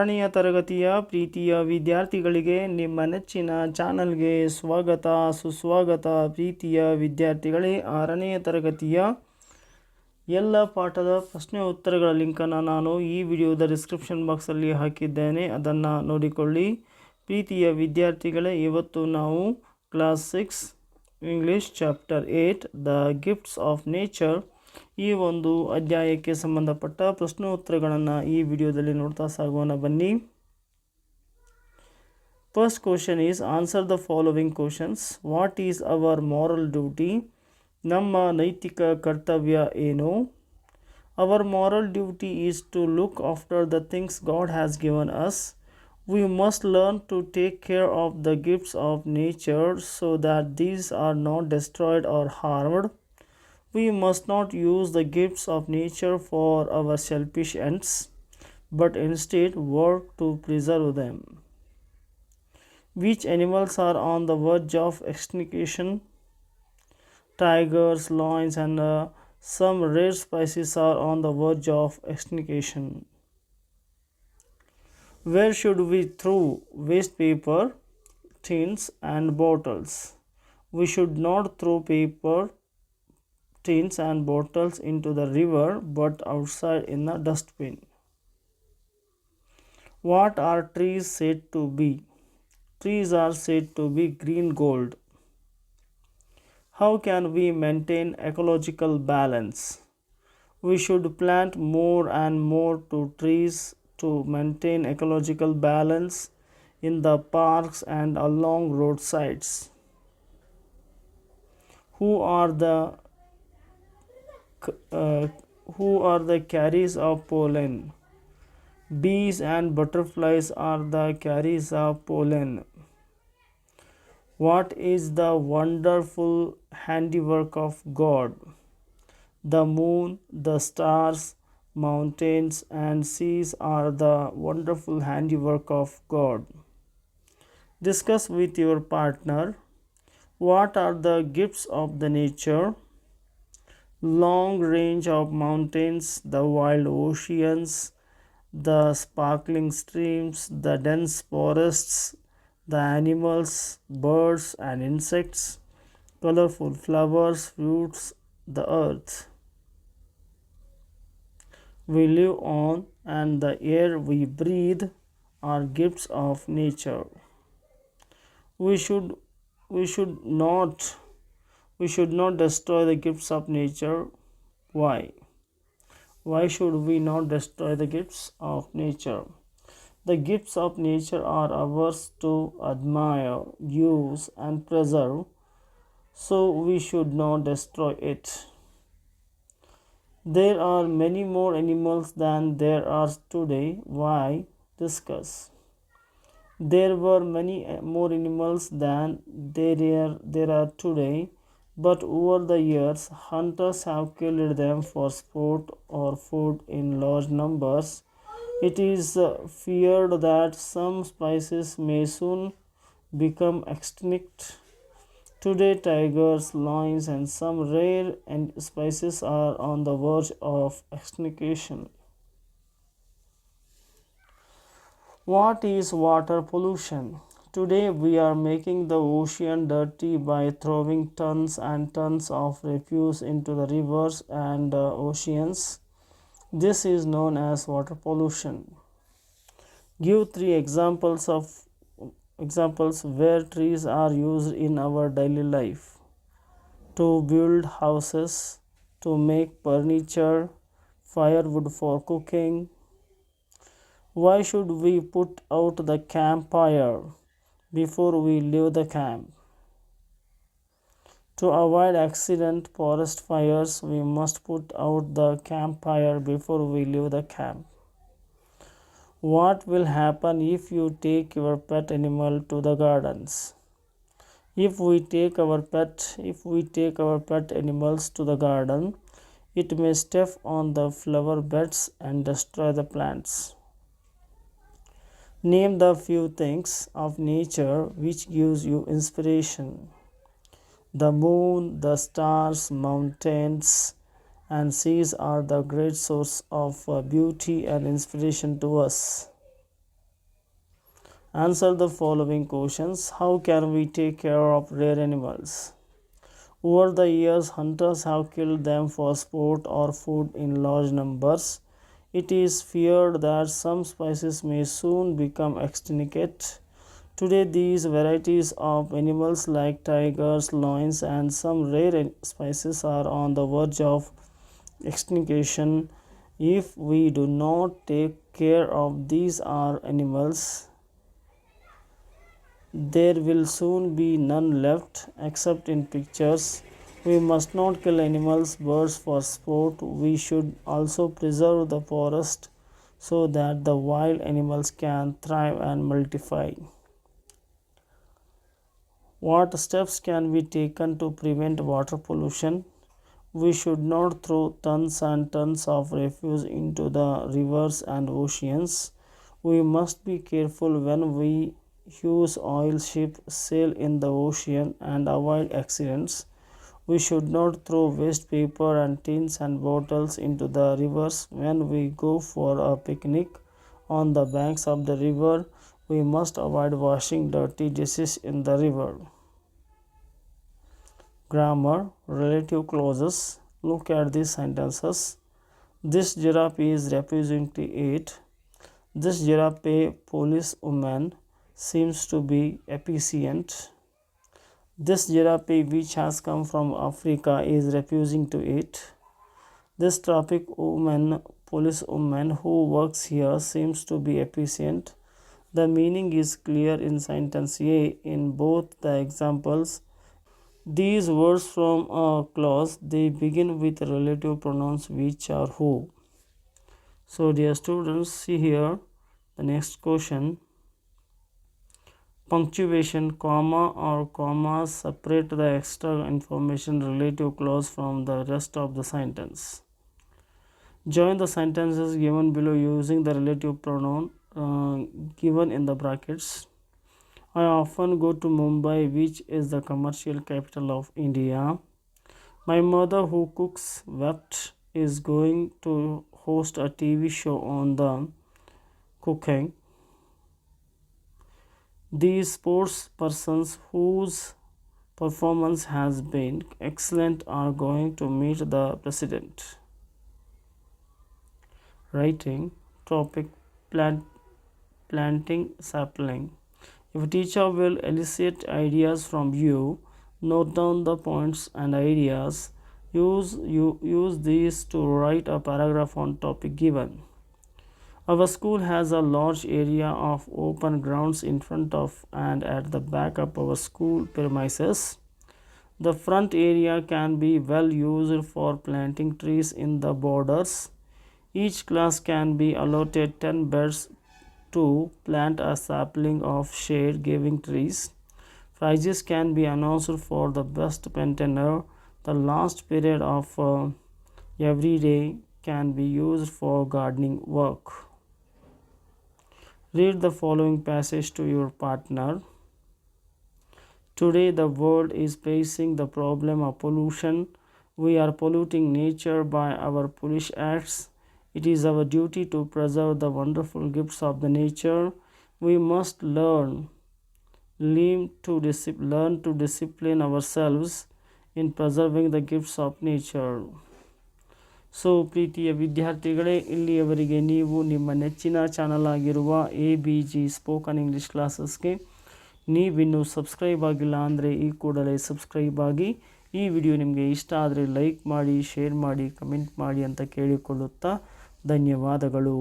6ನೆಯ ತರಗತಿಯ ಪ್ರೀತಿಯ ವಿದ್ಯಾರ್ಥಿಗಳಿಗೆ ನಿಮ್ಮ ನೆಚ್ಚಿನ ಚಾನಲ್ಗೆ ಸ್ವಾಗತ ಸುಸ್ವಾಗತ. ಪ್ರೀತಿಯ ವಿದ್ಯಾರ್ಥಿಗಳೇ, 6ನೆಯ ತರಗತಿಯ ಎಲ್ಲ ಪಾಠದ ಪ್ರಶ್ನೆ ಉತ್ತರಗಳ ಲಿಂಕನ್ನು ನಾನು ಈ ವಿಡಿಯೋದ ಡಿಸ್ಕ್ರಿಪ್ಷನ್ ಬಾಕ್ಸಲ್ಲಿ ಹಾಕಿದ್ದೇನೆ, ಅದನ್ನು ನೋಡಿಕೊಳ್ಳಿ. ಪ್ರೀತಿಯ ವಿದ್ಯಾರ್ಥಿಗಳೇ, ಇವತ್ತು ನಾವು class 6 English chapter 8 the gifts of nature ಈ ಒಂದು ಅಧ್ಯಾಯಕ್ಕೆ ಸಂಬಂಧಪಟ್ಟ ಪ್ರಶ್ನೆ ಉತ್ತರಗಳನ್ನು ಈ ವಿಡಿಯೋದಲ್ಲಿ ನೋಡ್ತಾ ಸಾಗೋಣ ಬನ್ನಿ. First question is answer the following questions. What is our moral duty? ನಮ್ಮ ನೈತಿಕ ಕರ್ತವ್ಯ ಏನು? Our moral duty is to look after the things God has given us. We must learn to take care of the gifts of nature so that these are not destroyed or harmed. We must not use the gifts of nature for our selfish ends, but instead work to preserve them. Which animals are on the verge of extinction? Tigers, lions, and some rare species are on the verge of extinction. Where should we throw waste paper, tins, and bottles? We should not throw paper, tins, and bottles into the river, but outside in the dustbin. What are trees said to be? Trees are said to be green gold. How can we maintain ecological balance? We should plant more and more trees to maintain ecological balance in the parks and along roadsides. Who are the carriers of pollen? Bees and butterflies are the carriers of pollen. What is the wonderful handiwork of God? The moon, the stars, mountains, and seas are the wonderful handiwork of God. Discuss with your partner. What are the gifts of the nature? Long range of mountains, the wild oceans, the sparkling streams, the dense forests, the animals, birds, and insects, colorful flowers, fruits, the earth we live on, and the air we breathe are gifts of nature. We should not destroy the gifts of nature. Why? Why should we not destroy the gifts of nature? The gifts of nature are ours to admire, use, and preserve, so we should not destroy it. There are many more animals than there are today. Why? Discuss. There were many more animals than there are today, but over the years, hunters have killed them for sport or food in large numbers. It is feared that some species may soon become extinct. Today, tigers, lions, and some rare species are on the verge of extinction. What is water pollution? Today, we are making the ocean dirty by throwing tons and tons of refuse into the rivers and oceans. This is known as water pollution. Give 3 examples where trees are used in our daily life: to build houses, to make furniture, firewood for cooking. Why should we put out the campfire before we leave the camp? To avoid accident forest fires, we must put out the campfire before we leave the camp. What will happen if you take your pet animal to the gardens? If we take our pet animals to the garden, it may step on the flower beds and destroy the plants. Name the few things of nature which gives you inspiration. The moon, the stars, mountains, and seas are the great source of beauty and inspiration to us. Answer the following questions. How can we take care of rare animals? Over the years, hunters have killed them for sport or food in large numbers. It is feared that some species may soon become extinct. Today, these varieties of animals like tigers, lions, and some rare species are on the verge of extinction. If we do not take care of these animals, there will soon be none left except in pictures. We must not kill animals, birds for sport. We should also preserve the forest so that the wild animals can thrive and multiply. What steps can be taken to prevent water pollution? We should not throw tons and tons of refuse into the rivers and oceans. We must be careful when we use oil ships sail in the ocean and avoid accidents. We should not throw waste paper and tins and bottles into the rivers when we go for a picnic on the banks of the river. We must avoid washing dirty dishes in the river. Grammar, relative clauses. Look at these sentences. This giraffe is representing it. This giraffe policewoman seems to be efficient. This giraffe which has come from Africa is refusing to eat. This traffic woman, policewoman who works here seems to be efficient. The meaning is clear in sentence A in both the examples. These words from a clause, they begin with relative pronouns which are who. So dear students, see here the next question. Punctuation, comma or commas separate the extra information relative clause from the rest of the sentence. Join the sentences given below using the relative pronoun given in the brackets. I often go to Mumbai, which is the commercial capital of India. My mother, who cooks wept, is going to host a TV show on the cooking. These sports persons whose performance has been excellent are going to meet the president. Writing topic, planting sapling. If a teacher will elicit ideas from you, note down the points and ideas. Use these to write a paragraph on topic given. Our school has a large area of open grounds in front of and at the back of our school premises. The front area can be well used for planting trees in the borders. Each class can be allotted 10 beds to plant a sapling of shade-giving trees. Prizes can be announced for the best planter. The last period of every day can be used for gardening work. Read the following passage to your partner. Today, the world is facing the problem of pollution. We are polluting nature by our foolish acts. It is our duty to preserve the wonderful gifts of the nature. We must learn to discipline ourselves in preserving the gifts of nature. So ಪ್ರೀತಿಯ ವಿದ್ಯಾರ್ಥಿಗಳೇ, ಇಲ್ಲಿಯವರೆಗೆ ನೀವು ನಿಮ್ಮ ನೆಚ್ಚಿನ channel ಆಗಿರುವ ABG spoken English ಕ್ಲಾಸಸ್ಗೆ ನೀವಿನ್ನೂ subscribe ಆಗಿಲ್ಲ ಅಂದರೆ ಈ ಕೂಡಲೇ ಸಬ್ಸ್ಕ್ರೈಬ್ ಆಗಿ. ಈ ವಿಡಿಯೋ ನಿಮಗೆ ಇಷ್ಟ ಆದರೆ ಲೈಕ್ ಮಾಡಿ, ಶೇರ್ ಮಾಡಿ, ಕಮೆಂಟ್ ಮಾಡಿ ಅಂತ ಕೇಳಿಕೊಳ್ಳುತ್ತಾ ಧನ್ಯವಾದಗಳು.